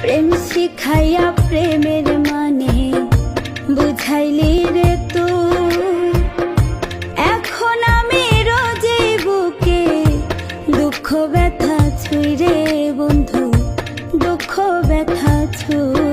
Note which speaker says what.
Speaker 1: প্রেম শিখাইয়া প্রেমের মানে বুঝাইলি রে তুই। এখন আমি রোজে বুকে দুঃখ ব্যথা ছুঁই রে বন্ধু, দুঃখ ব্যথা ছুঁই।